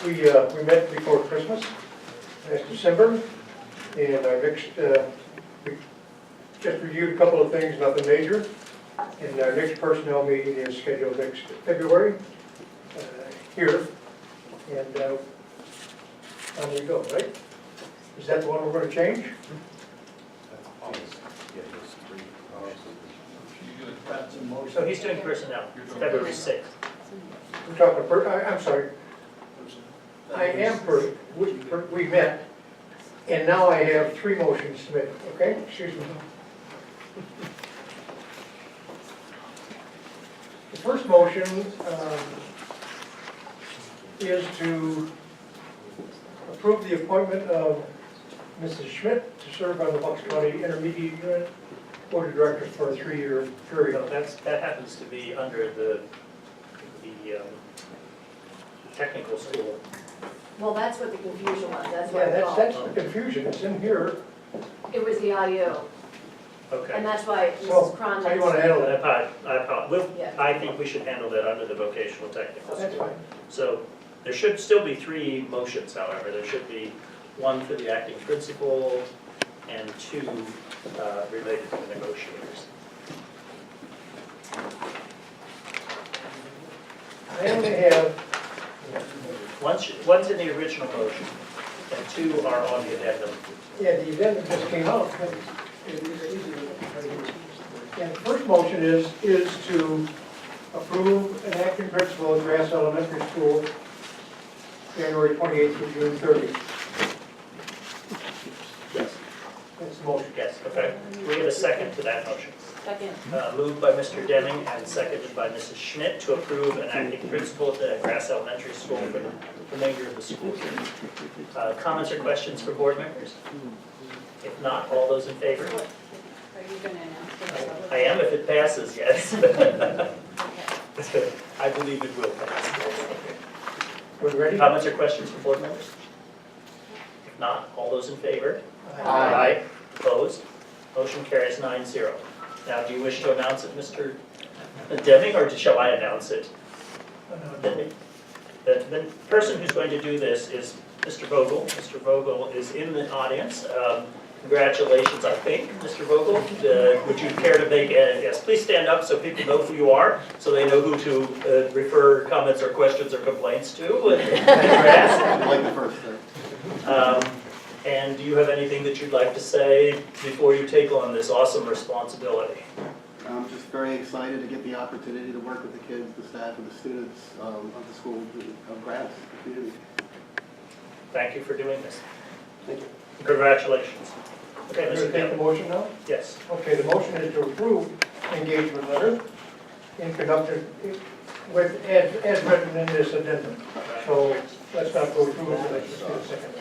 We met before Christmas, last December, and our next, we just reviewed a couple of things, nothing major. And our next personnel meeting is scheduled next February, here. And on we go, right? Is that the one we're going to change? So he's doing personnel, February 6th. We're talking, I'm sorry. I am, we met, and now I have 3 motions submitted, okay? Excuse me. The first motion is to approve the appointment of Mrs. Schmidt to serve on the Bucks County Intermediate Unit Board of Directors for a 3-year period. No, that happens to be under the technical school. Well, that's what the confusion was, that's Yeah, what I that's thought. the confusion, it's in here. It was the audio, Okay. and that's why So, Mrs. Cron. how do you want to handle I that? apologize. Yeah. I think we should handle that under the vocational technical That's school. fine. So there should still be 3 motions, however. There should be 1 for the acting principal and 2 related to the negotiators. I only have, One's in the original motion, and 2 are on the addendum. yeah, the addendum just came out. And the first motion is to approve an acting principal at Grass Elementary School, January 28th through June 30th. Yes. That's the motion. Yes, okay. We have a second to that motion. Second. Moved by Mr. Deming and seconded by Mrs. Schmidt to approve an acting principal at the Grass Elementary School for the remainder of the school year. Comments or questions for board members? If not, all those in favor? Are you going to announce it? I am if it passes, yes. Okay. I believe it will pass. We ready? Comments or questions for board members? If not, all those in favor? Aye. Opposed? Motion carries 9-0. Now, do you wish to announce it, Mr. Deming, or shall I announce it? The person who's going to do this is Mr. Vogel. Mr. Vogel is in the audience. Congratulations, I think, Mr. Vogel. Would you care to make a, yes, please stand up so people know who you are, so they know who to refer comments or questions or complaints to. Congrats. I'd like the first thing. And do you have anything that you'd like to say before you take on this awesome responsibility? I'm just very excited to get the opportunity to work with the kids, the staff, and the students of the school of Grass community. Thank you for doing this. Thank you. Congratulations. Okay, You're Mr. going to take the Deming. motion now? Yes. Okay, the motion is to approve engagement letter in conducted with, as written in this addendum. So let's not go through it, let's just get a second.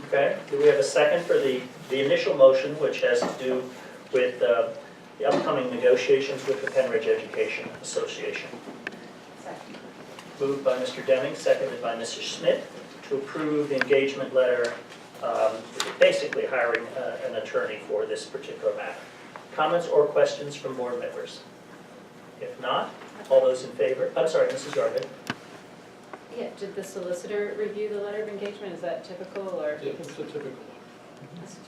Okay, do we have a second for the initial motion, which has to do with the upcoming negotiations with the Pennridge Education Association? Second. Moved by Mr. Deming, seconded by Mrs. Schmidt, to approve the engagement letter, basically hiring an attorney for this particular matter. Comments or questions from board members? If not, all those in favor? I'm sorry, Mrs. Yarvik. Yeah, did the solicitor review the letter of engagement? Is that typical or? Yeah, it's a typical.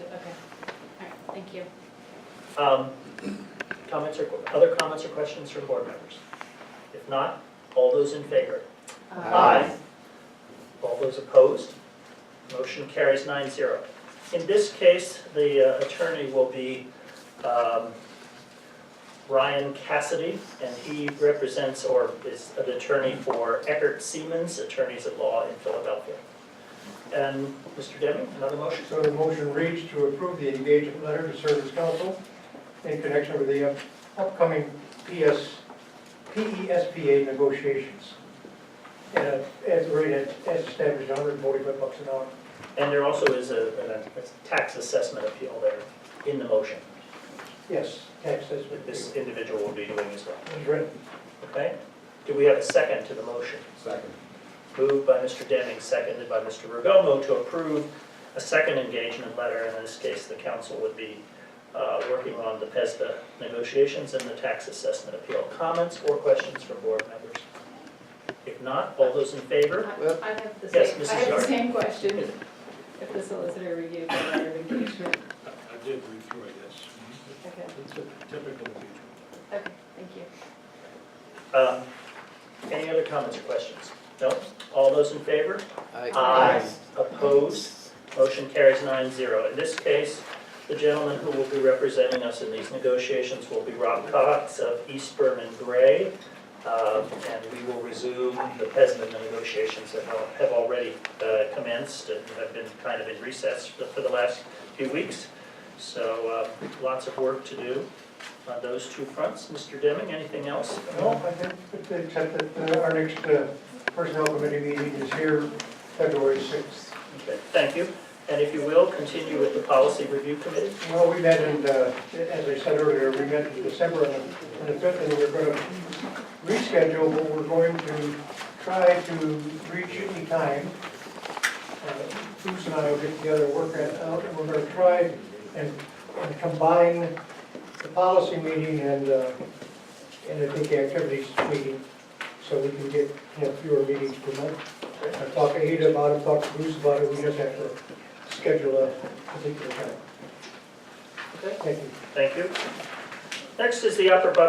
Okay, all right, thank you. Comments or, other comments or questions from board members? If not, all those in favor? Aye. All those opposed? Motion carries 9-0. In this case, the attorney will be Ryan Cassidy, and he represents or is an attorney for Eckert Siemens, attorneys at law in Philadelphia. And Mr. Deming, another motion? So the motion reads to approve the engagement letter to serve as counsel in connection with the upcoming PESPA negotiations. And at the rate as established, $145 an hour. And there also is a tax assessment appeal there in the motion. Yes, tax says That this individual will be doing as well. is written. Okay? Do we have a second to the motion? Second. Moved by Mr. Deming, seconded by Mr. Rugomo to approve a second engagement letter. In this case, the council would be working on the PESPA negotiations and the tax assessment appeal. Comments or questions from board members? If If not, all those in favor? I have the Yes, same, Mrs. I have Yard. the same question. If the solicitor reviewed the letter of engagement. I did read through it, yes. Okay, It's a typical engagement. okay, thank you. Any other comments or questions? No? All those in favor? Aye. Opposed? Motion carries 9-0. In this case, the gentleman who will be representing us in these negotiations will be Rob Cox of Eastburn and Gray. And we will resume the PESMA negotiations that have already commenced and have been kind of in recess for the last few weeks. So lots of work to do on those two fronts. Mr. Deming, anything else? No, I think, except that our next personnel committee meeting is here February 6th. Okay, thank you. And if you will, continue with the policy review committee. Well, we met in, as I said earlier, we met in December on the 5th, and we're going to reschedule, but we're going to try to reach any time. Bruce and I will get together and work that out, and we're going to try and combine the policy meeting and I think the activities meeting, so we can get fewer meetings per month. I've talked to Ada about it, talked to Bruce about it, we just have to schedule a particular time. Okay, Thank you. thank you. Next is the upper budget.